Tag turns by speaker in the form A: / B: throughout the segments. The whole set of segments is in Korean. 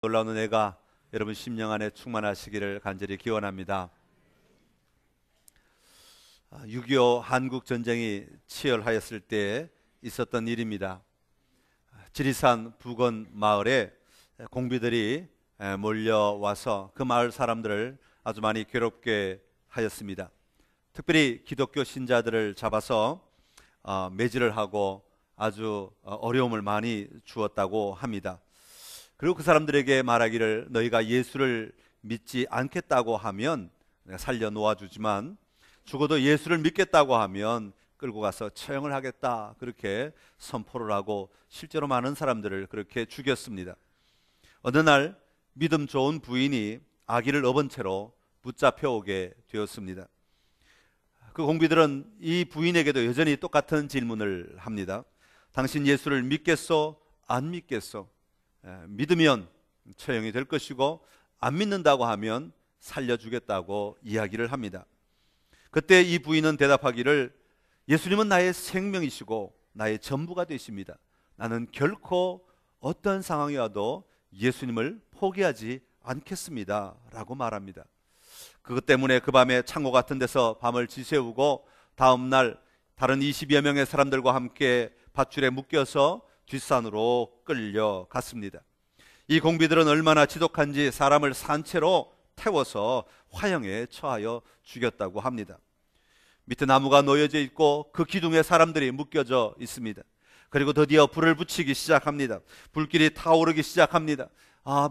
A: 놀라운 은혜가 여러분 심령 안에 충만하시기를 간절히 기원합니다. 6.25 한국 전쟁이 치열하였을 때 있었던 일입니다. 지리산 부건 마을에 공비들이 몰려와서 그 마을 사람들을 아주 많이 괴롭게 하였습니다. 특별히 기독교 신자들을 잡아서 매질을 하고 아주 어려움을 많이 주었다고 합니다. 그리고 그 사람들에게 말하기를 너희가 예수를 믿지 않겠다고 하면 내가 살려 놓아주지만 죽어도 예수를 믿겠다고 하면 끌고 가서 처형을 하겠다, 그렇게 선포를 하고 실제로 많은 사람들을 그렇게 죽였습니다. 어느 날 믿음 좋은 부인이 아기를 업은 채로 붙잡혀 오게 되었습니다. 그 공비들은 이 부인에게도 여전히 똑같은 질문을 합니다. 당신 예수를 믿겠소? 안 믿겠소? 믿으면 처형이 될 것이고 안 믿는다고 하면 살려주겠다고 이야기를 합니다. 그때 이 부인은 대답하기를 예수님은 나의 생명이시고 나의 전부가 되십니다. 나는 결코 어떤 상황이 와도 예수님을 포기하지 않겠습니다 라고 말합니다. 그것 때문에 그 밤에 창고 같은 데서 밤을 지새우고 다음 날 다른 20여 명의 사람들과 함께 밧줄에 묶여서 뒷산으로 끌려갔습니다. 이 공비들은 얼마나 지독한지 사람을 산채로 태워서 화형에 처하여 죽였다고 합니다. 밑에 나무가 놓여져 있고 그 기둥에 사람들이 묶여져 있습니다. 그리고 드디어 불을 붙이기 시작합니다. 불길이 타오르기 시작합니다.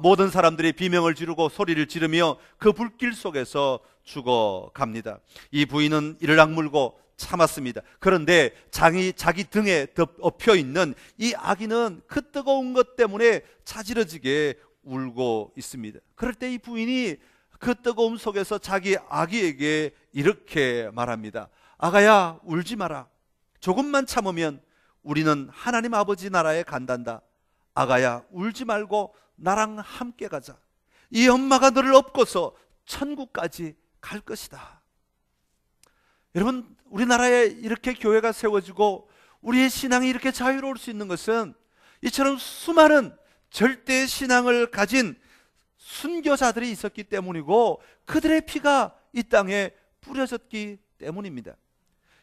A: 모든 사람들이 비명을 지르고 소리를 지르며 그 불길 속에서 죽어갑니다. 이 부인은 이를 악물고 참았습니다. 그런데 자기 등에 엎여 있는 이 아기는 그 뜨거운 것 때문에 자지러지게 울고 있습니다. 그럴 때 이 부인이 그 뜨거움 속에서 자기 아기에게 이렇게 말합니다. 아가야, 울지 마라. 조금만 참으면 우리는 하나님 아버지 나라에 간단다. 아가야, 울지 말고 나랑 함께 가자. 이 엄마가 너를 업고서 천국까지 갈 것이다. 여러분, 우리나라에 이렇게 교회가 세워지고 우리의 신앙이 이렇게 자유로울 수 있는 것은 이처럼 수많은 절대 신앙을 가진 순교자들이 있었기 때문이고 그들의 피가 이 땅에 뿌려졌기 때문입니다.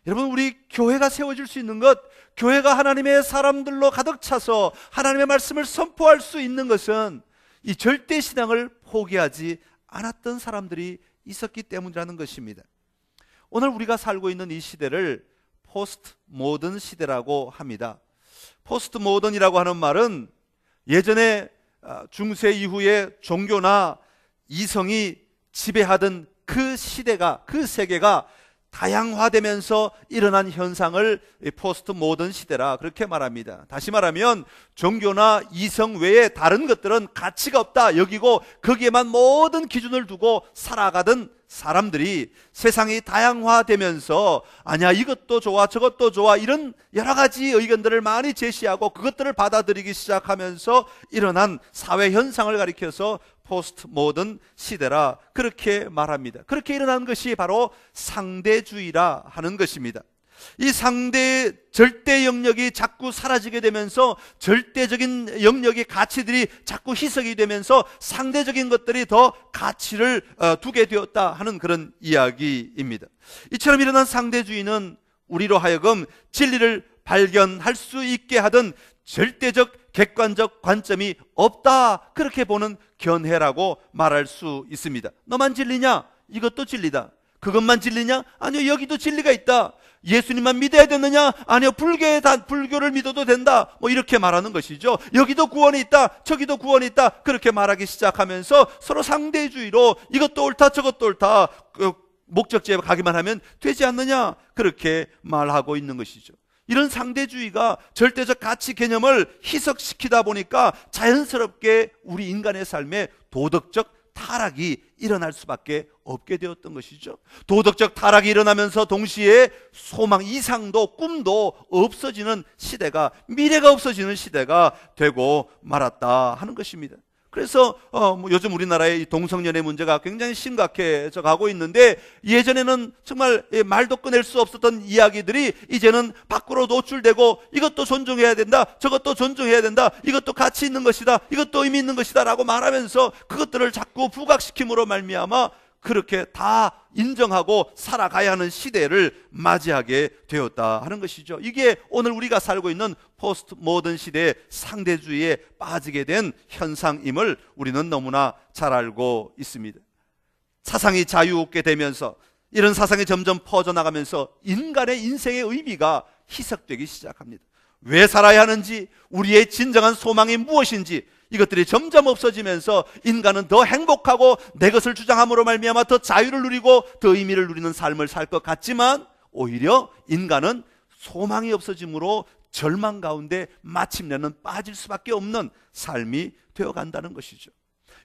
A: 여러분, 우리 교회가 세워질 수 있는 것, 교회가 하나님의 사람들로 가득 차서 하나님의 말씀을 선포할 수 있는 것은 이 절대 신앙을 포기하지 않았던 사람들이 있었기 때문이라는 것입니다. 오늘 우리가 살고 있는 이 시대를 포스트 모던 시대라고 합니다. 포스트 모던이라고 하는 말은 예전에 중세 이후에 종교나 이성이 지배하던 그 시대가, 그 세계가 다양화되면서 일어난 현상을 포스트 모던 시대라 그렇게 말합니다. 다시 말하면 종교나 이성 외에 다른 것들은 가치가 없다 여기고 거기에만 모든 기준을 두고 살아가던 사람들이 세상이 다양화되면서 아니야, 이것도 좋아 저것도 좋아 이런 여러 가지 의견들을 많이 제시하고 그것들을 받아들이기 시작하면서 일어난 사회 현상을 가리켜서 포스트 모던 시대라 그렇게 말합니다. 그렇게 일어난 것이 바로 상대주의라 하는 것입니다. 이 상대 절대 영역이 자꾸 사라지게 되면서 절대적인 영역의 가치들이 자꾸 희석이 되면서 상대적인 것들이 더 가치를 두게 되었다 하는 그런 이야기입니다. 이처럼 일어난 상대주의는 우리로 하여금 진리를 발견할 수 있게 하던 절대적 객관적 관점이 없다 그렇게 보는 견해라고 말할 수 있습니다. 너만 진리냐? 이것도 진리다. 그것만 진리냐? 아니요, 여기도 진리가 있다. 예수님만 믿어야 되느냐? 아니요, 불교를 믿어도 된다. 이렇게 말하는 것이죠. 여기도 구원이 있다, 저기도 구원이 있다, 그렇게 말하기 시작하면서 서로 상대주의로 이것도 옳다 저것도 옳다, 목적지에 가기만 하면 되지 않느냐, 그렇게 말하고 있는 것이죠. 이런 상대주의가 절대적 가치 개념을 희석시키다 보니까 자연스럽게 우리 인간의 삶에 도덕적 타락이 일어날 수밖에 없게 되었던 것이죠. 도덕적 타락이 일어나면서 동시에 소망, 이상도 꿈도 없어지는 시대가, 미래가 없어지는 시대가 되고 말았다 하는 것입니다. 그래서 요즘 우리나라의 이 동성연애 문제가 굉장히 심각해져 가고 있는데, 예전에는 정말 말도 꺼낼 수 없었던 이야기들이 이제는 밖으로 노출되고, 이것도 존중해야 된다, 저것도 존중해야 된다, 이것도 가치 있는 것이다, 이것도 의미 있는 것이다 라고 말하면서 그것들을 자꾸 부각시킴으로 말미암아 그렇게 다 인정하고 살아가야 하는 시대를 맞이하게 되었다 하는 것이죠. 이게 오늘 우리가 살고 있는 포스트 모던 시대의 상대주의에 빠지게 된 현상임을 우리는 너무나 잘 알고 있습니다. 사상이 자유롭게 되면서, 이런 사상이 점점 퍼져나가면서 인간의 인생의 의미가 희석되기 시작합니다. 왜 살아야 하는지, 우리의 진정한 소망이 무엇인지, 이것들이 점점 없어지면서 인간은 더 행복하고 내 것을 주장함으로 말미암아 더 자유를 누리고 더 의미를 누리는 삶을 살 것 같지만, 오히려 인간은 소망이 없어짐으로 절망 가운데 마침내는 빠질 수밖에 없는 삶이 되어간다는 것이죠.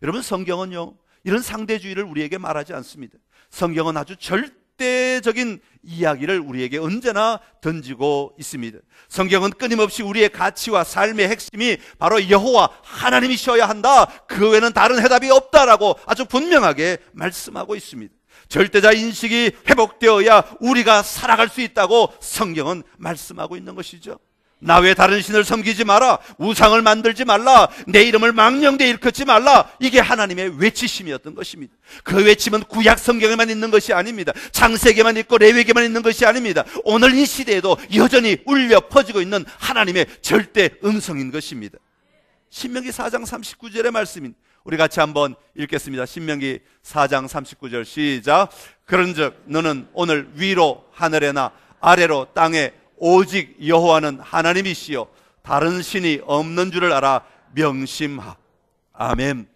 A: 여러분, 성경은요, 이런 상대주의를 우리에게 말하지 않습니다. 성경은 아주 절대적인 이야기를 우리에게 언제나 던지고 있습니다. 성경은 끊임없이 우리의 가치와 삶의 핵심이 바로 여호와 하나님이셔야 한다, 그 외에는 다른 해답이 없다라고 아주 분명하게 말씀하고 있습니다. 절대자 인식이 회복되어야 우리가 살아갈 수 있다고 성경은 말씀하고 있는 것이죠. 나 외 다른 신을 섬기지 마라, 우상을 만들지 말라, 내 이름을 망령되이 일컫지 말라, 이게 하나님의 외치심이었던 것입니다. 그 외침은 구약 성경에만 있는 것이 아닙니다. 창세기에만 있고 레위기에만 있는 것이 아닙니다. 오늘 이 시대에도 여전히 울려 퍼지고 있는 하나님의 절대 음성인 것입니다. 신명기 4장 39절의 말씀인, 우리 같이 한번 읽겠습니다. 신명기 4장 39절 시작. 그런즉 너는 오늘 위로 하늘에나 아래로 땅에 오직 여호와는 하나님이시요 다른 신이 없는 줄을 알아 명심하. 아멘.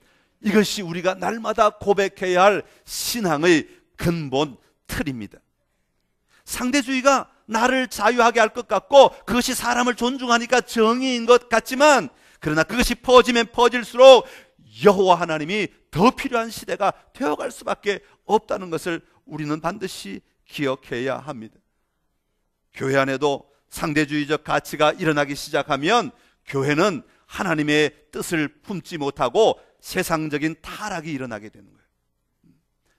A: 이것이 우리가 날마다 고백해야 할 신앙의 근본 틀입니다. 상대주의가 나를 자유하게 할 것 같고, 그것이 사람을 존중하니까 정의인 것 같지만, 그러나 그것이 퍼지면 퍼질수록 여호와 하나님이 더 필요한 시대가 되어갈 수밖에 없다는 것을 우리는 반드시 기억해야 합니다. 교회 안에도 상대주의적 가치가 일어나기 시작하면 교회는 하나님의 뜻을 품지 못하고 세상적인 타락이 일어나게 되는 거예요.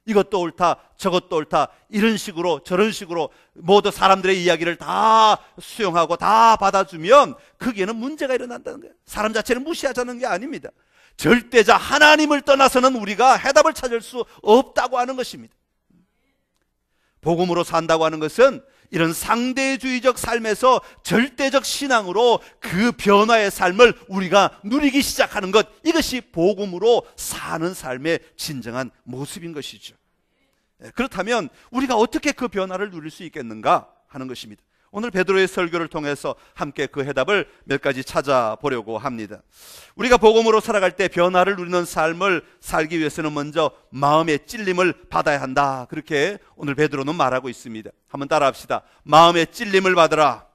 A: 이것도 옳다, 저것도 옳다, 이런 식으로 저런 식으로 모두 사람들의 이야기를 다 수용하고 다 받아주면 거기에는 문제가 일어난다는 거예요. 사람 자체를 무시하자는 게 아닙니다. 절대자 하나님을 떠나서는 우리가 해답을 찾을 수 없다고 하는 것입니다. 복음으로 산다고 하는 것은 이런 상대주의적 삶에서 절대적 신앙으로 그 변화의 삶을 우리가 누리기 시작하는 것, 이것이 복음으로 사는 삶의 진정한 모습인 것이죠. 그렇다면 우리가 어떻게 그 변화를 누릴 수 있겠는가 하는 것입니다. 오늘 베드로의 설교를 통해서 함께 그 해답을 몇 가지 찾아보려고 합니다. 우리가 복음으로 살아갈 때 변화를 누리는 삶을 살기 위해서는 먼저 마음의 찔림을 받아야 한다, 그렇게 오늘 베드로는 말하고 있습니다. 한번 따라합시다. 마음의 찔림을 받으라.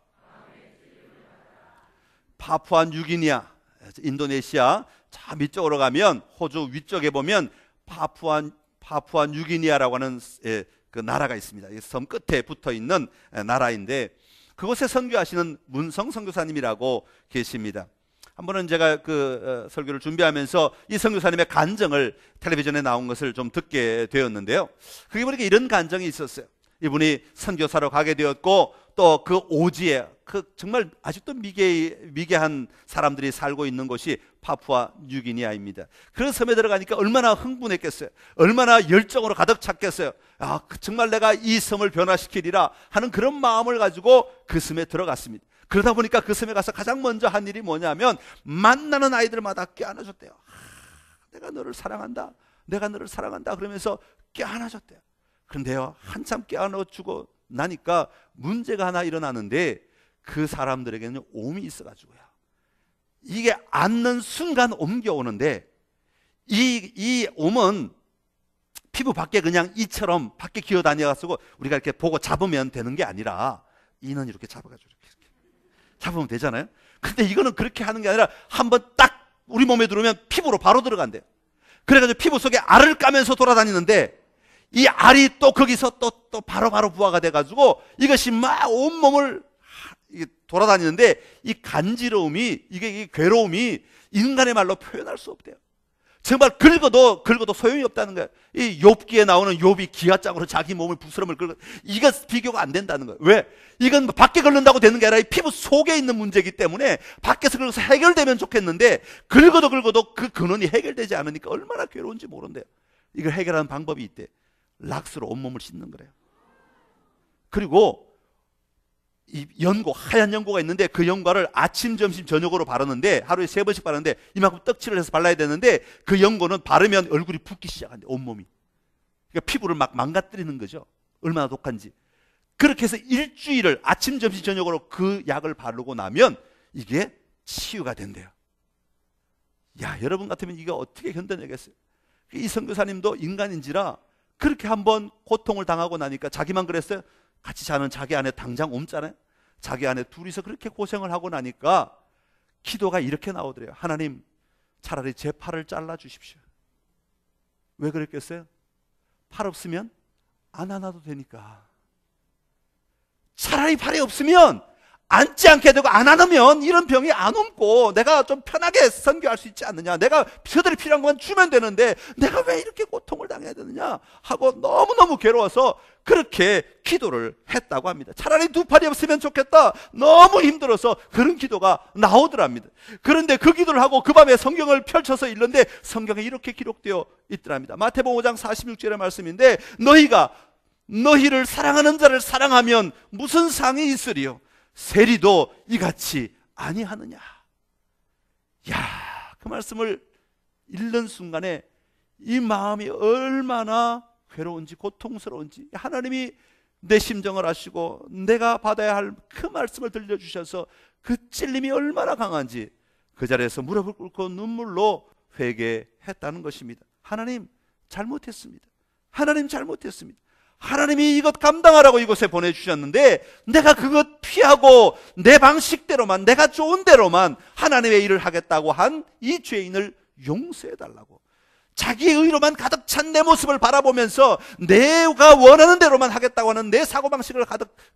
A: 파푸아 뉴기니아, 인도네시아 저 밑쪽으로 가면 호주 위쪽에 보면 파푸아 뉴기니아라고 하는 그 나라가 있습니다. 섬 끝에 붙어 있는 나라인데, 그곳에 선교하시는 문성 선교사님이라고 계십니다. 한 번은 제가 그 설교를 준비하면서 이 선교사님의 간증을 텔레비전에 나온 것을 좀 듣게 되었는데요. 그게 보니까 이런 간증이 있었어요. 이분이 선교사로 가게 되었고, 또 그 오지에 그 정말 아직도 미개한 사람들이 살고 있는 곳이 파푸아 뉴기니아입니다. 그 섬에 들어가니까 얼마나 흥분했겠어요. 얼마나 열정으로 가득 찼겠어요. 아, 정말 내가 이 섬을 변화시키리라 하는 그런 마음을 가지고 그 섬에 들어갔습니다. 그러다 보니까 그 섬에 가서 가장 먼저 한 일이 뭐냐면, 만나는 아이들마다 껴안아줬대요. 내가 너를 사랑한다, 내가 너를 사랑한다 그러면서 껴안아줬대요. 그런데요, 한참 껴안아주고 나니까 문제가 하나 일어나는데, 그 사람들에게는 옴이 있어가지고요, 이게 앉는 순간 옮겨오는데, 이 옴은 피부 밖에 그냥 이처럼 밖에 기어다녀가지고 우리가 이렇게 보고 잡으면 되는 게 아니라, 이는 이렇게 잡아가지고 이렇게 잡으면 되잖아요. 근데 이거는 그렇게 하는 게 아니라 한번 딱 우리 몸에 들어오면 피부로 바로 들어간대요. 그래가지고 피부 속에 알을 까면서 돌아다니는데, 이 알이 또 거기서 또 바로 부화가 돼가지고 이것이 막 온몸을 돌아다니는데, 이 간지러움이, 이게 괴로움이 인간의 말로 표현할 수 없대요. 정말 긁어도 소용이 없다는 거예요. 이 욥기에 나오는 욥이 기아장으로 자기 몸을 부스럼을 긁어, 이거 비교가 안 된다는 거예요. 왜? 이건 밖에 긁는다고 되는 게 아니라 이 피부 속에 있는 문제이기 때문에 밖에서 긁어서 해결되면 좋겠는데 긁어도 그 근원이 해결되지 않으니까 얼마나 괴로운지 모른대요. 이걸 해결하는 방법이 있대. 락스로 온몸을 씻는 거래요. 그리고 이 연고, 하얀 연고가 있는데 그 연고를 아침, 점심, 저녁으로 바르는데 하루에 3번씩 바르는데 이만큼 떡칠을 해서 발라야 되는데 그 연고는 바르면 얼굴이 붓기 시작한대, 온몸이. 그러니까 피부를 막 망가뜨리는 거죠. 얼마나 독한지. 그렇게 해서 일주일을 아침, 점심, 저녁으로 그 약을 바르고 나면 이게 치유가 된대요. 야, 여러분 같으면 이거 어떻게 견뎌내겠어요? 이 선교사님도 인간인지라 그렇게 한번 고통을 당하고 나니까 자기만 그랬어요? 같이 자는 자기 아내 당장 옮잖아요. 자기 아내 둘이서 그렇게 고생을 하고 나니까 기도가 이렇게 나오더래요. 하나님, 차라리 제 팔을 잘라 주십시오. 왜 그랬겠어요? 팔 없으면 안 안아도 되니까. 차라리 팔이 없으면 앉지 않게 되고 안 안으면 이런 병이 안 옮고 내가 좀 편하게 선교할 수 있지 않느냐. 내가 저들이 필요한 것만 주면 되는데 내가 왜 이렇게 고통을 당해야 되느냐 하고 너무너무 괴로워서 그렇게 기도를 했다고 합니다. 차라리 2팔이 없으면 좋겠다. 너무 힘들어서 그런 기도가 나오더랍니다. 그런데 그 기도를 하고 그 밤에 성경을 펼쳐서 읽는데 성경에 이렇게 기록되어 있더랍니다. 마태복음 5장 46절의 말씀인데 너희가 너희를 사랑하는 자를 사랑하면 무슨 상이 있으리요? 세리도 이같이 아니하느냐. 야, 그 말씀을 읽는 순간에 이 마음이 얼마나 괴로운지 고통스러운지 하나님이 내 심정을 아시고 내가 받아야 할 그 말씀을 들려주셔서 그 찔림이 얼마나 강한지 그 자리에서 무릎을 꿇고 눈물로 회개했다는 것입니다. 하나님 잘못했습니다. 하나님 잘못했습니다. 하나님이 이것 감당하라고 이곳에 보내주셨는데 내가 그것 피하고 내 방식대로만 내가 좋은 대로만 하나님의 일을 하겠다고 한 이 죄인을 용서해달라고 자기의 의로만 가득 찬 내 모습을 바라보면서 내가 원하는 대로만 하겠다고 하는 내 사고방식을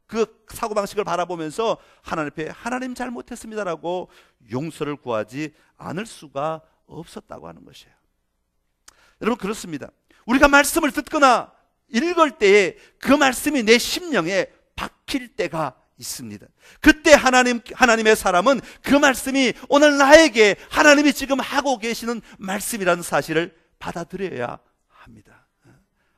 A: 그 사고방식을 바라보면서 하나님 앞에 하나님 잘못했습니다라고 용서를 구하지 않을 수가 없었다고 하는 것이에요. 여러분 그렇습니다. 우리가 말씀을 듣거나 읽을 때에 그 말씀이 내 심령에 박힐 때가 있습니다. 그때 하나님의 사람은 그 말씀이 오늘 나에게 하나님이 지금 하고 계시는 말씀이라는 사실을 받아들여야 합니다.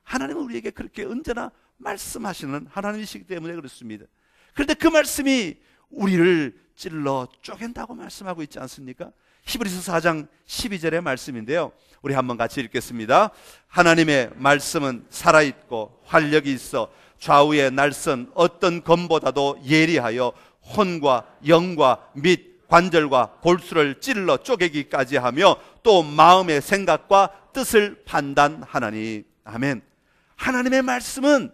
A: 하나님은 우리에게 그렇게 언제나 말씀하시는 하나님이시기 때문에 그렇습니다. 그런데 그 말씀이 우리를 찔러 쪼갠다고 말씀하고 있지 않습니까? 히브리서 4장 12절의 말씀인데요. 우리 한번 같이 읽겠습니다. 하나님의 말씀은 살아있고 활력이 있어 좌우에 날선 어떤 검보다도 예리하여 혼과 영과 및 관절과 골수를 찔러 쪼개기까지 하며 또 마음의 생각과 뜻을 판단하나니. 아멘. 하나님의 말씀은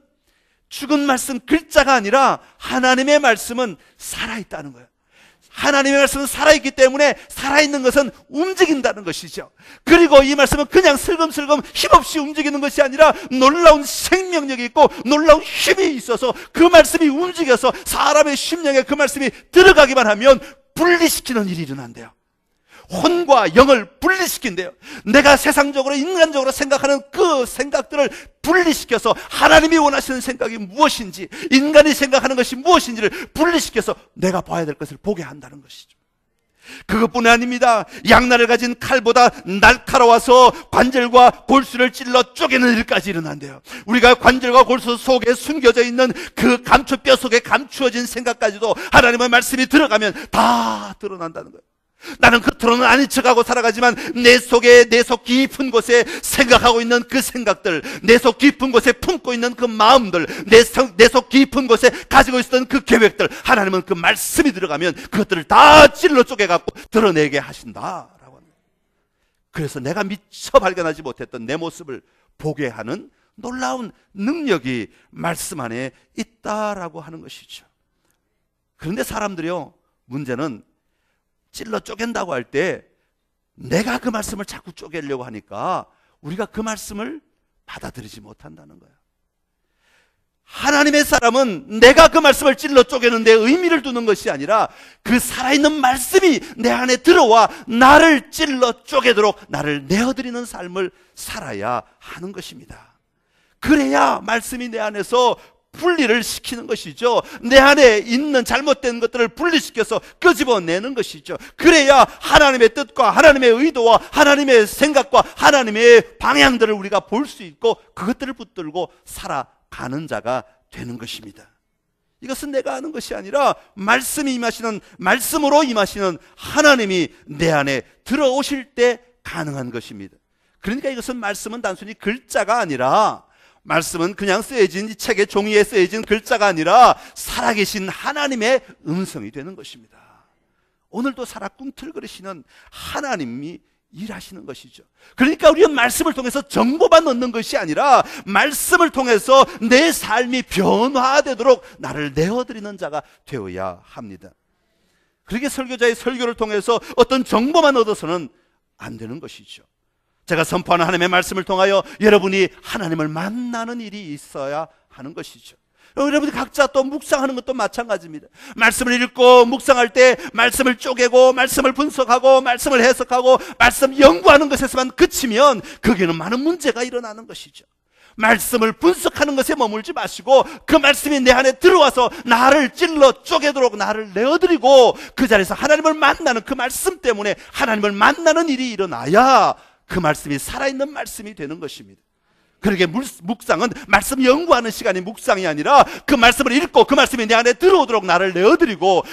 A: 죽은 말씀 글자가 아니라 하나님의 말씀은 살아있다는 거예요. 하나님의 말씀은 살아있기 때문에 살아있는 것은 움직인다는 것이죠. 그리고 이 말씀은 그냥 슬금슬금 힘없이 움직이는 것이 아니라 놀라운 생명력이 있고 놀라운 힘이 있어서 그 말씀이 움직여서 사람의 심령에 그 말씀이 들어가기만 하면 분리시키는 일이 일어난대요. 혼과 영을 분리시킨대요. 내가 세상적으로 인간적으로 생각하는 그 생각들을 분리시켜서 하나님이 원하시는 생각이 무엇인지 인간이 생각하는 것이 무엇인지를 분리시켜서 내가 봐야 될 것을 보게 한다는 것이죠. 그것뿐이 아닙니다. 양날을 가진 칼보다 날카로워서 관절과 골수를 찔러 쪼개는 일까지 일어난대요. 우리가 관절과 골수 속에 숨겨져 있는 그 감초뼈 속에 감추어진 생각까지도 하나님의 말씀이 들어가면 다 드러난다는 거예요. 나는 겉으로는 아닌 척하고 살아가지만 내 속에 내 속 깊은 곳에 생각하고 있는 그 생각들, 내 속 깊은 곳에 품고 있는 그 마음들, 내 속 깊은 곳에 가지고 있었던 그 계획들, 하나님은 그 말씀이 들어가면 그것들을 다 찔러 쪼개갖고 드러내게 하신다라고 합니다. 그래서 내가 미처 발견하지 못했던 내 모습을 보게 하는 놀라운 능력이 말씀 안에 있다라고 하는 것이죠. 그런데 사람들이요, 문제는 찔러 쪼갠다고 할 때 내가 그 말씀을 자꾸 쪼개려고 하니까 우리가 그 말씀을 받아들이지 못한다는 거예요. 하나님의 사람은 내가 그 말씀을 찔러 쪼개는 데 의미를 두는 것이 아니라 그 살아있는 말씀이 내 안에 들어와 나를 찔러 쪼개도록 나를 내어드리는 삶을 살아야 하는 것입니다. 그래야 말씀이 내 안에서 분리를 시키는 것이죠. 내 안에 있는 잘못된 것들을 분리시켜서 끄집어내는 것이죠. 그래야 하나님의 뜻과 하나님의 의도와 하나님의 생각과 하나님의 방향들을 우리가 볼 수 있고 그것들을 붙들고 살아가는 자가 되는 것입니다. 이것은 내가 하는 것이 아니라 말씀이 임하시는, 말씀으로 임하시는 하나님이 내 안에 들어오실 때 가능한 것입니다. 그러니까 이것은, 말씀은 단순히 글자가 아니라, 말씀은 그냥 쓰여진 이 책의 종이에 쓰여진 글자가 아니라 살아계신 하나님의 음성이 되는 것입니다. 오늘도 살아 꿈틀거리시는 하나님이 일하시는 것이죠. 그러니까 우리는 말씀을 통해서 정보만 얻는 것이 아니라 말씀을 통해서 내 삶이 변화되도록 나를 내어드리는 자가 되어야 합니다. 그렇게 설교자의 설교를 통해서 어떤 정보만 얻어서는 안 되는 것이죠. 제가 선포하는 하나님의 말씀을 통하여 여러분이 하나님을 만나는 일이 있어야 하는 것이죠. 여러분이 각자 또 묵상하는 것도 마찬가지입니다. 말씀을 읽고 묵상할 때 말씀을 쪼개고 말씀을 분석하고 말씀을 해석하고 말씀 연구하는 것에서만 그치면 거기에는 많은 문제가 일어나는 것이죠. 말씀을 분석하는 것에 머물지 마시고 그 말씀이 내 안에 들어와서 나를 찔러 쪼개도록 나를 내어드리고 그 자리에서 하나님을 만나는, 그 말씀 때문에 하나님을 만나는 일이 일어나야 그 말씀이 살아있는 말씀이 되는 것입니다. 그러게 묵상은 말씀 연구하는 시간이 묵상이 아니라 그 말씀을 읽고 그 말씀이 내 안에 들어오도록 나를 내어드리고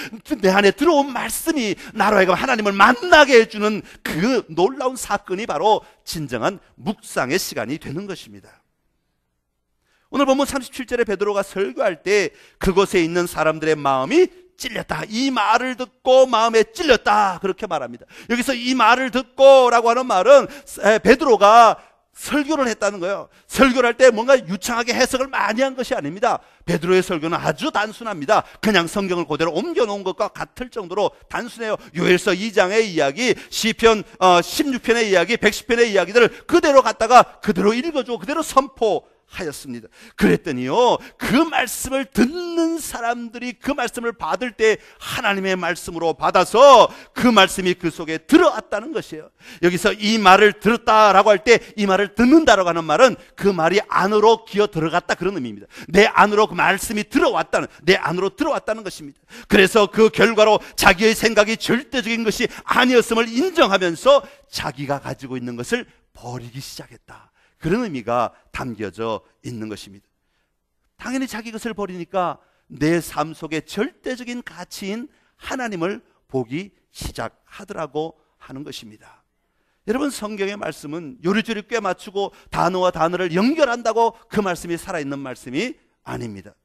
A: 내 안에 들어온 말씀이 나로 하여금 하나님을 만나게 해주는 그 놀라운 사건이 바로 진정한 묵상의 시간이 되는 것입니다. 오늘 본문 37절에 베드로가 설교할 때 그곳에 있는 사람들의 마음이 찔렸다. 이 말을 듣고 마음에 찔렸다. 그렇게 말합니다. 여기서 이 말을 듣고 라고 하는 말은 베드로가 설교를 했다는 거예요. 설교를 할 때 뭔가 유창하게 해석을 많이 한 것이 아닙니다. 베드로의 설교는 아주 단순합니다. 그냥 성경을 그대로 옮겨놓은 것과 같을 정도로 단순해요. 요엘서 2장의 이야기, 시편 16편의 이야기, 110편의 이야기들을 그대로 갖다가 그대로 읽어주고 그대로 선포하였습니다. 그랬더니요, 그 말씀을 듣는 사람들이 그 말씀을 받을 때 하나님의 말씀으로 받아서 그 말씀이 그 속에 들어왔다는 것이에요. 여기서 이 말을 들었다라고 할 때 이 말을 듣는다라고 하는 말은 그 말이 안으로 기어 들어갔다, 그런 의미입니다. 내 안으로 그 말씀이 들어왔다는, 내 안으로 들어왔다는 것입니다. 그래서 그 결과로 자기의 생각이 절대적인 것이 아니었음을 인정하면서 자기가 가지고 있는 것을 버리기 시작했다, 그런 의미가 담겨져 있는 것입니다. 당연히 자기 것을 버리니까 내 삶 속에 절대적인 가치인 하나님을 보기 시작하더라고 하는 것입니다. 여러분, 성경의 말씀은 요리조리 꿰맞추고 단어와 단어를 연결한다고 그 말씀이 살아있는 말씀이 아닙니다.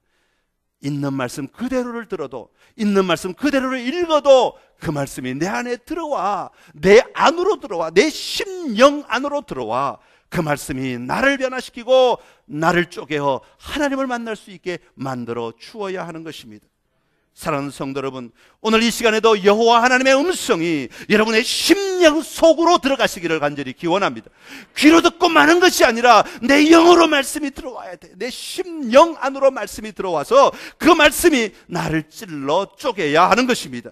A: 있는 말씀 그대로를 들어도, 있는 말씀 그대로를 읽어도 그 말씀이 내 안에 들어와, 내 안으로 들어와, 내 심령 안으로 들어와 그 말씀이 나를 변화시키고 나를 쪼개어 하나님을 만날 수 있게 만들어 주어야 하는 것입니다. 사랑하는 성도 여러분, 오늘 이 시간에도 여호와 하나님의 음성이 여러분의 심령 속으로 들어가시기를 간절히 기원합니다. 귀로 듣고 마는 것이 아니라 내 영으로 말씀이 들어와야 돼. 내 심령 안으로 말씀이 들어와서 그 말씀이 나를 찔러 쪼개야 하는 것입니다.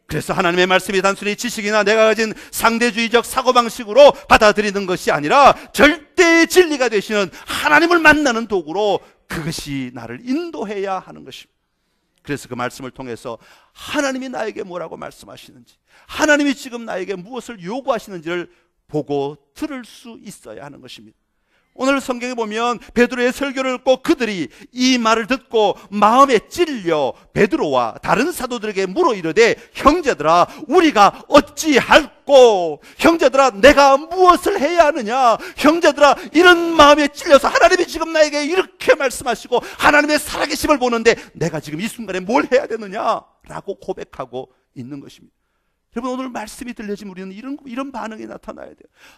A: 그래서 하나님의 말씀이 단순히 지식이나 내가 가진 상대주의적 사고방식으로 받아들이는 것이 아니라 절대의 진리가 되시는 하나님을 만나는 도구로 그것이 나를 인도해야 하는 것입니다. 그래서 그 말씀을 통해서 하나님이 나에게 뭐라고 말씀하시는지, 하나님이 지금 나에게 무엇을 요구하시는지를 보고 들을 수 있어야 하는 것입니다. 오늘 성경에 보면 베드로의 설교를 듣고 그들이 이 말을 듣고 마음에 찔려 베드로와 다른 사도들에게 물어 이르되, 형제들아 우리가 어찌할꼬? 형제들아 내가 무엇을 해야 하느냐? 형제들아, 이런 마음에 찔려서 하나님이 지금 나에게 이렇게 말씀하시고 하나님의 살아계심을 보는데 내가 지금 이 순간에 뭘 해야 되느냐? 라고 고백하고 있는 것입니다. 여러분, 오늘 말씀이 들려지면 우리는 이런 반응이 나타나야 돼요.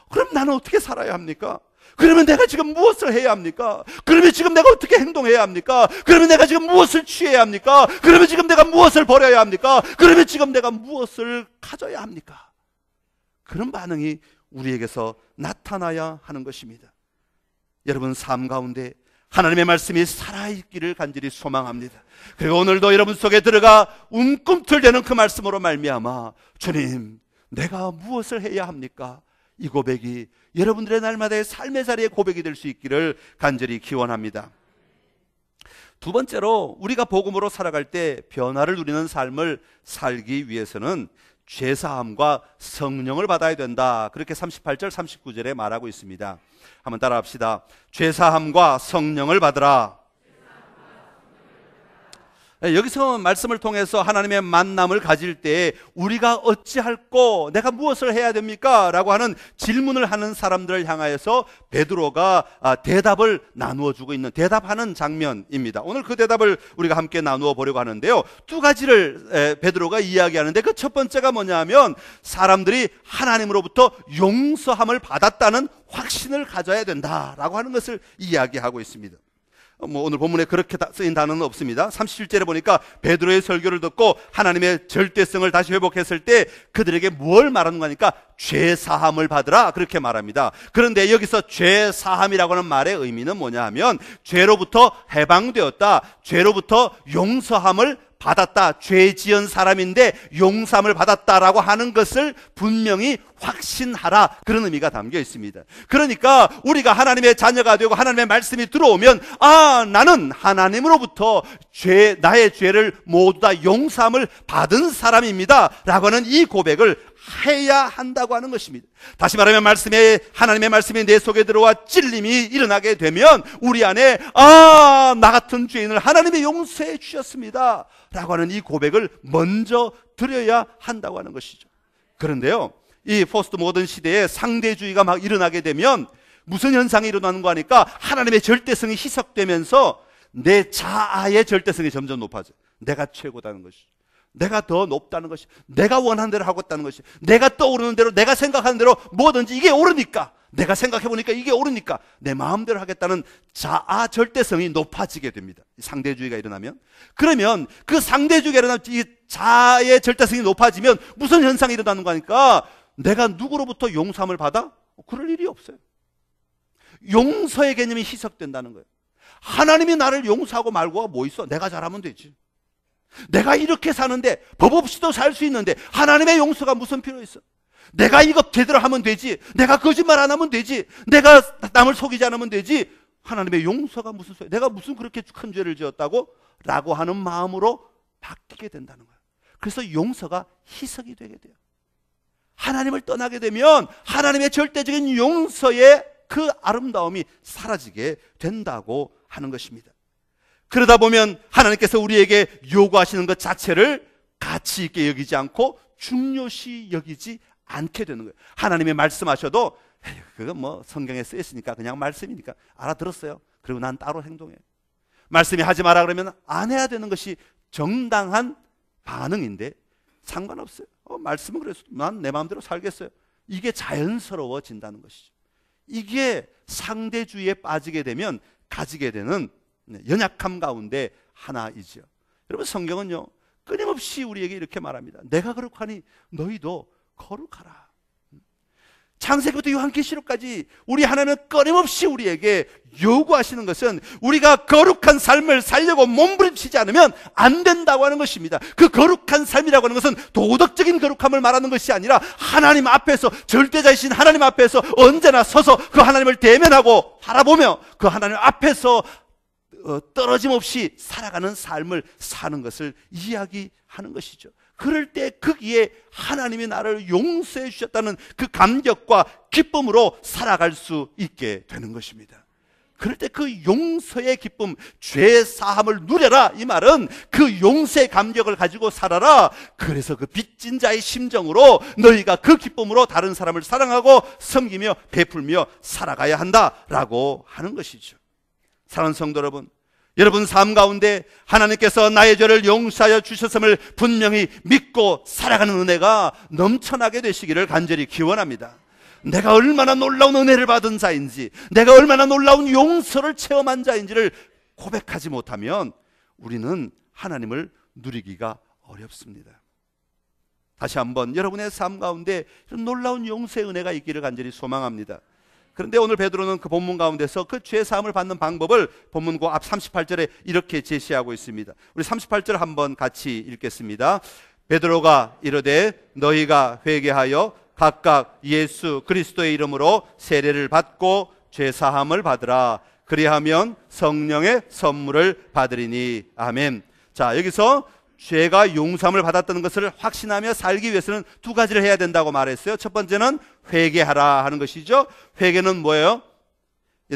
A: 그럼 나는 어떻게 살아야 합니까? 그러면 내가 지금 무엇을 해야 합니까? 그러면 지금 내가 어떻게 행동해야 합니까? 그러면 내가 지금 무엇을 취해야 합니까? 그러면 지금 내가 무엇을 버려야 합니까? 그러면 지금 내가 무엇을 가져야 합니까? 그런 반응이 우리에게서 나타나야 하는 것입니다. 여러분, 삶 가운데 하나님의 말씀이 살아있기를 간절히 소망합니다. 그리고 오늘도 여러분 속에 들어가 움꿈틀대는 그 말씀으로 말미암아 주님, 내가 무엇을 해야 합니까? 이 고백이 여러분들의 날마다의 삶의 자리에 고백이 될 수 있기를 간절히 기원합니다. 두 번째로, 우리가 복음으로 살아갈 때 변화를 누리는 삶을 살기 위해서는 죄사함과 성령을 받아야 된다. 그렇게 38절 39절에 말하고 있습니다. 한번 따라 합시다. 죄사함과 성령을 받으라. 여기서 말씀을 통해서 하나님의 만남을 가질 때 우리가 어찌할꼬, 내가 무엇을 해야 됩니까? 라고 하는 질문을 하는 사람들을 향하여서 베드로가 대답을 나누어 주고 있는, 대답하는 장면입니다. 오늘 그 대답을 우리가 함께 나누어 보려고 하는데요, 두 가지를 베드로가 이야기하는데, 그 첫 번째가 뭐냐 하면 사람들이 하나님으로부터 용서함을 받았다는 확신을 가져야 된다라고 하는 것을 이야기하고 있습니다. 오늘 본문에 그렇게 쓰인 단어는 없습니다. 37절에 보니까 베드로의 설교를 듣고 하나님의 절대성을 다시 회복했을 때 그들에게 뭘 말하는 거니까 죄사함을 받으라, 그렇게 말합니다. 그런데 여기서 죄사함이라고 하는 말의 의미는 뭐냐 하면 죄로부터 해방되었다, 죄로부터 용서함을 받았다, 죄 지은 사람인데 용서함을 받았다라고 하는 것을 분명히 확신하라, 그런 의미가 담겨 있습니다. 그러니까 우리가 하나님의 자녀가 되고 하나님의 말씀이 들어오면, 나는 하나님으로부터 나의 죄를 모두 다 용서함을 받은 사람입니다 라고 하는 이 고백을 해야 한다고 하는 것입니다. 다시 말하면 하나님의 말씀이 내 속에 들어와 찔림이 일어나게 되면 우리 안에 나 같은 죄인을 하나님이 용서해 주셨습니다 라고 하는 이 고백을 먼저 드려야 한다고 하는 것이죠. 그런데요, 이 포스트 모던 시대에 상대주의가 막 일어나게 되면 무슨 현상이 일어나는 거 하니까 하나님의 절대성이 희석되면서 내 자아의 절대성이 점점 높아져요. 내가 최고다는 것이죠. 내가 더 높다는 것이, 내가 원하는 대로 하고 있다는 것이, 내가 떠오르는 대로, 내가 생각하는 대로 뭐든지 이게 옳으니까, 내가 생각해보니까 이게 옳으니까 내 마음대로 하겠다는 자아 절대성이 높아지게 됩니다. 상대주의가 일어나면. 그러면 그 상대주의가 일어나면 이 자아의 절대성이 높아지면 무슨 현상이 일어나는 거니까 내가 누구로부터 용서함을 받아? 그럴 일이 없어요. 용서의 개념이 희석된다는 거예요. 하나님이 나를 용서하고 말고가 뭐 있어? 내가 잘하면 되지. 내가 이렇게 사는데, 법 없이도 살 수 있는데 하나님의 용서가 무슨 필요 있어? 내가 이거 제대로 하면 되지, 내가 거짓말 안 하면 되지, 내가 남을 속이지 않으면 되지, 하나님의 용서가 무슨 소리야? 내가 무슨 그렇게 큰 죄를 지었다고? 라고 하는 마음으로 바뀌게 된다는 거예요. 그래서 용서가 희석이 되게 돼요. 하나님을 떠나게 되면 하나님의 절대적인 용서의 그 아름다움이 사라지게 된다고 하는 것입니다. 그러다 보면 하나님께서 우리에게 요구하시는 것 자체를 가치 있게 여기지 않고 중요시 여기지 않게 되는 거예요. 하나님이 말씀하셔도 그건 뭐 성경에 쓰여 있으니까 그냥 말씀이니까 알아들었어요. 그리고 난 따로 행동해. 말씀이 하지 마라 그러면 안 해야 되는 것이 정당한 반응인데 상관없어요. 말씀은 그래서 난 내 마음대로 살겠어요. 이게 자연스러워진다는 것이죠. 이게 상대주의에 빠지게 되면 가지게 되는 연약함 가운데 하나이지요. 여러분, 성경은요 끊임없이 우리에게 이렇게 말합니다. 내가 거룩하니 너희도 거룩하라. 창세기부터 요한계시록까지 우리 하나님은 끊임없이 우리에게 요구하시는 것은 우리가 거룩한 삶을 살려고 몸부림치지 않으면 안 된다고 하는 것입니다. 그 거룩한 삶이라고 하는 것은 도덕적인 거룩함을 말하는 것이 아니라 하나님 앞에서, 절대자이신 하나님 앞에서 언제나 서서 그 하나님을 대면하고 바라보며 그 하나님 앞에서 떨어짐 없이 살아가는 삶을 사는 것을 이야기하는 것이죠. 그럴 때 거기에 하나님이 나를 용서해 주셨다는 그 감격과 기쁨으로 살아갈 수 있게 되는 것입니다. 그럴 때 그 용서의 기쁨, 죄 사함을 누려라, 이 말은 그 용서의 감격을 가지고 살아라. 그래서 그 빚진 자의 심정으로 너희가 그 기쁨으로 다른 사람을 사랑하고 섬기며 베풀며 살아가야 한다라고 하는 것이죠. 사랑하는 성도 여러분, 여러분 삶 가운데 하나님께서 나의 죄를 용서하여 주셨음을 분명히 믿고 살아가는 은혜가 넘쳐나게 되시기를 간절히 기원합니다. 내가 얼마나 놀라운 은혜를 받은 자인지, 내가 얼마나 놀라운 용서를 체험한 자인지를 고백하지 못하면 우리는 하나님을 누리기가 어렵습니다. 다시 한번 여러분의 삶 가운데 이런 놀라운 용서의 은혜가 있기를 간절히 소망합니다. 그런데 오늘 베드로는 그 본문 가운데서 그 죄 사함을 받는 방법을 본문 그 앞 38절에 이렇게 제시하고 있습니다. 우리 38절 한번 같이 읽겠습니다. 베드로가 이르되 너희가 회개하여 각각 예수 그리스도의 이름으로 세례를 받고 죄 사함을 받으라. 그리하면 성령의 선물을 받으리니. 아멘. 자, 여기서 죄가 용서함을 받았다는 것을 확신하며 살기 위해서는 두 가지를 해야 된다고 말했어요. 첫 번째는 회개하라 하는 것이죠. 회개는 뭐예요?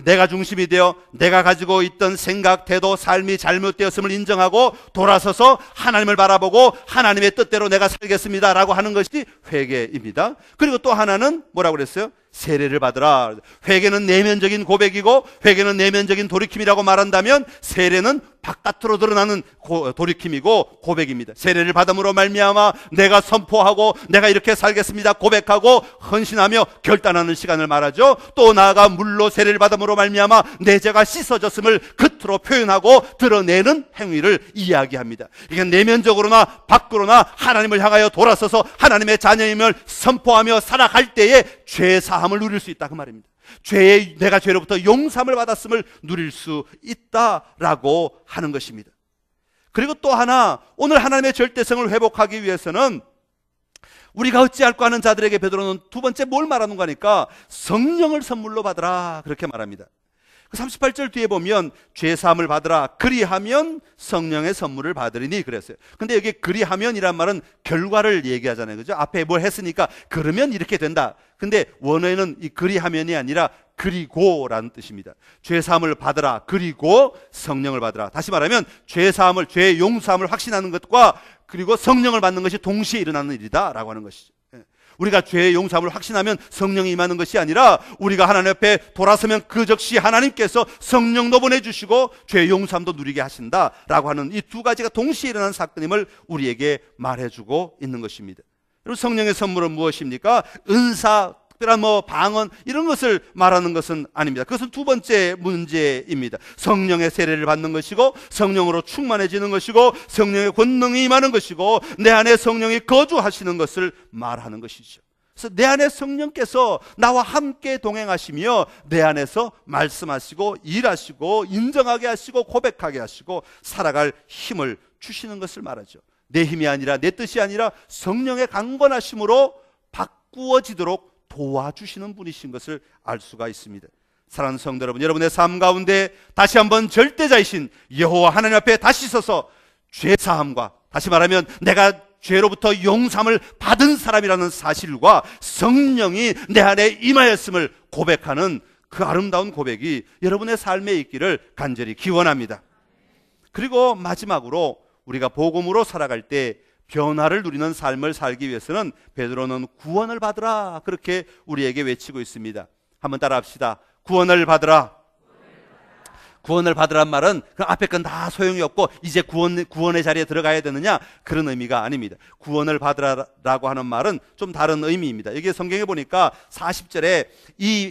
A: 내가 중심이 되어 내가 가지고 있던 생각, 태도, 삶이 잘못되었음을 인정하고 돌아서서 하나님을 바라보고 하나님의 뜻대로 내가 살겠습니다 라고 하는 것이 회개입니다. 그리고 또 하나는 뭐라고 그랬어요? 세례를 받으라. 회개는 내면적인 고백이고 회개는 내면적인 돌이킴이라고 말한다면 세례는 바깥으로 드러나는 돌이킴이고 고백입니다. 세례를 받음으로 말미암아 내가 선포하고 내가 이렇게 살겠습니다 고백하고 헌신하며 결단하는 시간을 말하죠. 또 나아가 물로 세례를 받음으로 말미암아 내 죄가 씻어졌음을 겉으로 표현하고 드러내는 행위를 이야기합니다. 이게 내면적으로나 밖으로나 하나님을 향하여 돌아서서 하나님의 자녀임을 선포하며 살아갈 때에 죄 사함을 누릴 수 있다 그 말입니다. 내가 죄로부터 용서함을 받았음을 누릴 수 있다라고 하는 것입니다. 그리고 또 하나, 오늘 하나님의 절대성을 회복하기 위해서는 우리가 어찌할까 하는 자들에게 베드로는 두 번째 뭘 말하는 거니까 성령을 선물로 받으라 그렇게 말합니다. 38절 뒤에 보면 죄 사함을 받으라 그리하면 성령의 선물을 받으리니 그랬어요. 근데 여기 그리하면이란 말은 결과를 얘기하잖아요. 그죠? 앞에 뭘 했으니까 그러면 이렇게 된다. 근데 원어에는 이 그리하면이 아니라 그리고라는 뜻입니다. 죄 사함을 받으라 그리고 성령을 받으라. 다시 말하면 죄 사함을, 죄 용서함을 확신하는 것과 그리고 성령을 받는 것이 동시에 일어나는 일이다 라고 하는 것이죠. 우리가 죄의 용서함을 확신하면 성령이 임하는 것이 아니라 우리가 하나님 앞에 돌아서면 그 즉시 하나님께서 성령도 보내주시고 죄의 용서함도 누리게 하신다라고 하는 이 두 가지가 동시에 일어나는 사건임을 우리에게 말해주고 있는 것입니다. 그리고 성령의 선물은 무엇입니까? 은사, 특별한 방언 이런 것을 말하는 것은 아닙니다. 그것은 두 번째 문제입니다. 성령의 세례를 받는 것이고 성령으로 충만해지는 것이고 성령의 권능이 임하는 것이고 내 안에 성령이 거주하시는 것을 말하는 것이죠. 그래서 내 안에 성령께서 나와 함께 동행하시며 내 안에서 말씀하시고 일하시고 인정하게 하시고 고백하게 하시고 살아갈 힘을 주시는 것을 말하죠. 내 힘이 아니라 내 뜻이 아니라 성령의 강건하심으로 바꾸어지도록 도와주시는 분이신 것을 알 수가 있습니다. 사랑하는 성도 여러분, 여러분의 삶 가운데 다시 한번 절대자이신 여호와 하나님 앞에 다시 서서 죄사함과, 다시 말하면 내가 죄로부터 용서함을 받은 사람이라는 사실과 성령이 내 안에 임하였음을 고백하는 그 아름다운 고백이 여러분의 삶에 있기를 간절히 기원합니다. 그리고 마지막으로 우리가 복음으로 살아갈 때 변화를 누리는 삶을 살기 위해서는 베드로는 구원을 받으라 그렇게 우리에게 외치고 있습니다. 한번 따라합시다. 구원을 받으라. 구원을 받으란 말은 그 앞에 건 다 소용이 없고 이제 구원의 자리에 들어가야 되느냐 그런 의미가 아닙니다. 구원을 받으라라고 하는 말은 좀 다른 의미입니다. 여기 성경에 보니까 40절에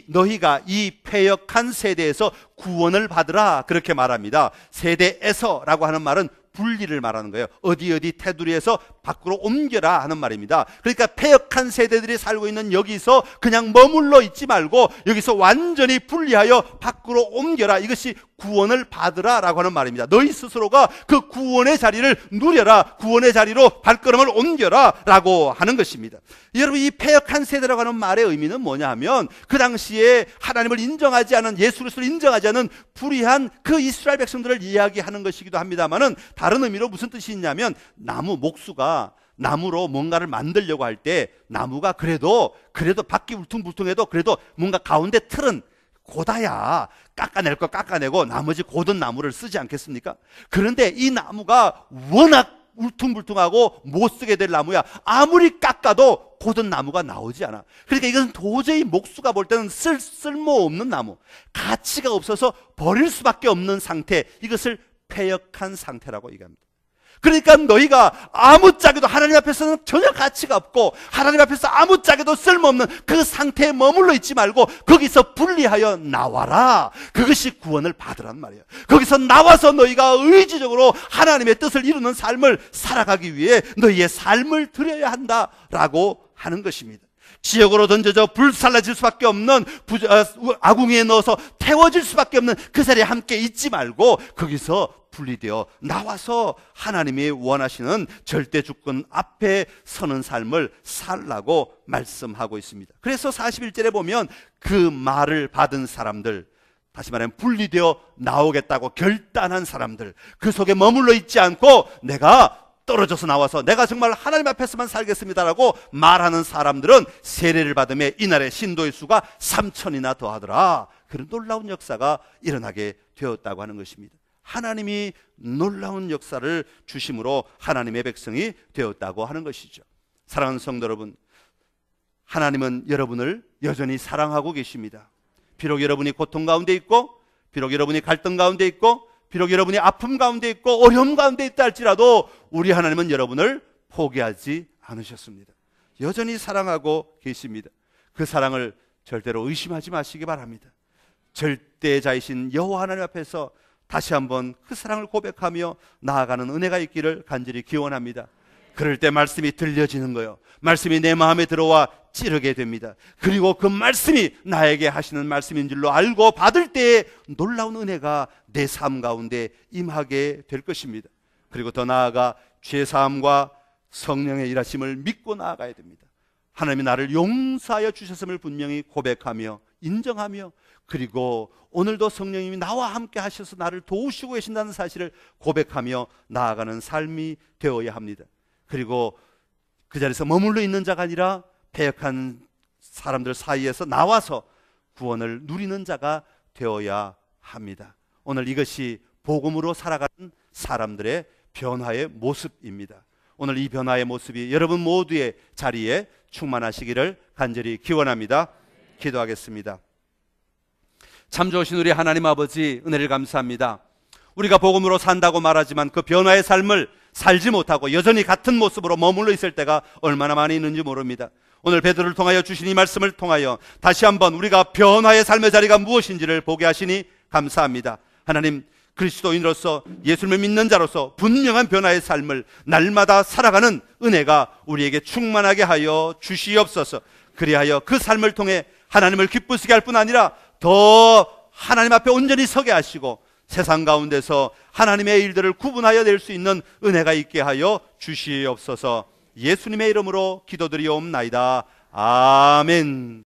A: 너희가 이 패역한 세대에서 구원을 받으라 그렇게 말합니다. 세대에서라고 하는 말은 분리를 말하는 거예요. 어디 테두리에서 밖으로 옮겨라 하는 말입니다. 그러니까 패역한 세대들이 살고 있는 여기서 그냥 머물러 있지 말고 여기서 완전히 분리하여 밖으로 옮겨라. 이것이 구원을 받으라 라고 하는 말입니다. 너희 스스로가 그 구원의 자리를 누려라. 구원의 자리로 발걸음을 옮겨라 라고 하는 것입니다. 여러분, 이 패역한 세대라고 하는 말의 의미는 뭐냐 하면 그 당시에 하나님을 인정하지 않은, 예수 그리스도를 인정하지 않은 불의한 그 이스라엘 백성들을 이야기하는 것이기도 합니다만은 다른 의미로 무슨 뜻이 있냐면 목수가 나무로 뭔가를 만들려고 할 때 나무가 그래도 바퀴 울퉁불퉁해도 그래도 뭔가 가운데 틀은 고다야 깎아낼 거 깎아내고 나머지 고든 나무를 쓰지 않겠습니까? 그런데 이 나무가 워낙 울퉁불퉁하고 못 쓰게 될 나무야. 아무리 깎아도 고든 나무가 나오지 않아. 그러니까 이것은 도저히 목수가 볼 때는 쓸모없는 나무, 가치가 없어서 버릴 수밖에 없는 상태, 이것을 패역한 상태라고 얘기합니다. 그러니까 너희가 아무짝에도 하나님 앞에서는 전혀 가치가 없고 하나님 앞에서 아무짝에도 쓸모없는 그 상태에 머물러 있지 말고 거기서 분리하여 나와라. 그것이 구원을 받으란 말이에요. 거기서 나와서 너희가 의지적으로 하나님의 뜻을 이루는 삶을 살아가기 위해 너희의 삶을 드려야 한다라고 하는 것입니다. 지옥으로 던져져 불살라질 수밖에 없는 아궁이에 넣어서 태워질 수밖에 없는 그 자리에 함께 있지 말고 거기서 분리되어 나와서 하나님이 원하시는 절대 주권 앞에 서는 삶을 살라고 말씀하고 있습니다. 그래서 41절에 보면 그 말을 받은 사람들, 다시 말하면 분리되어 나오겠다고 결단한 사람들, 그 속에 머물러 있지 않고 내가 떨어져서 나와서 내가 정말 하나님 앞에서만 살겠습니다라고 말하는 사람들은 세례를 받음에 이날의 신도의 수가 3,000이나 더하더라. 그런 놀라운 역사가 일어나게 되었다고 하는 것입니다. 하나님이 놀라운 역사를 주심으로 하나님의 백성이 되었다고 하는 것이죠. 사랑하는 성도 여러분, 하나님은 여러분을 여전히 사랑하고 계십니다. 비록 여러분이 고통 가운데 있고, 비록 여러분이 갈등 가운데 있고, 비록 여러분이 아픔 가운데 있고 어려움 가운데 있다 할지라도 우리 하나님은 여러분을 포기하지 않으셨습니다. 여전히 사랑하고 계십니다. 그 사랑을 절대로 의심하지 마시기 바랍니다. 절대자이신 여호와 하나님 앞에서 다시 한번 그 사랑을 고백하며 나아가는 은혜가 있기를 간절히 기원합니다. 그럴 때 말씀이 들려지는 거예요. 말씀이 내 마음에 들어와 찌르게 됩니다. 그리고 그 말씀이 나에게 하시는 말씀인 줄로 알고 받을 때에 놀라운 은혜가 내 삶 가운데 임하게 될 것입니다. 그리고 더 나아가 죄사함과 성령의 일하심을 믿고 나아가야 됩니다. 하나님이 나를 용서하여 주셨음을 분명히 고백하며 인정하며, 그리고 오늘도 성령님이 나와 함께 하셔서 나를 도우시고 계신다는 사실을 고백하며 나아가는 삶이 되어야 합니다. 그리고 그 자리에서 머물러 있는 자가 아니라 패역한 사람들 사이에서 나와서 구원을 누리는 자가 되어야 합니다. 오늘 이것이 복음으로 살아가는 사람들의 변화의 모습입니다. 오늘 이 변화의 모습이 여러분 모두의 자리에 충만하시기를 간절히 기원합니다. 기도하겠습니다. 참 좋으신 우리 하나님 아버지, 은혜를 감사합니다. 우리가 복음으로 산다고 말하지만 그 변화의 삶을 살지 못하고 여전히 같은 모습으로 머물러 있을 때가 얼마나 많이 있는지 모릅니다. 오늘 베드로를 통하여 주신 이 말씀을 통하여 다시 한번 우리가 변화의 삶의 자리가 무엇인지를 보게 하시니 감사합니다. 하나님, 그리스도인으로서 예수님을 믿는 자로서 분명한 변화의 삶을 날마다 살아가는 은혜가 우리에게 충만하게 하여 주시옵소서. 그리하여 그 삶을 통해 하나님을 기쁘시게 할 뿐 아니라 더 하나님 앞에 온전히 서게 하시고 세상 가운데서 하나님의 일들을 구분하여 낼 수 있는 은혜가 있게 하여 주시옵소서. 예수님의 이름으로 기도드리옵나이다. 아멘.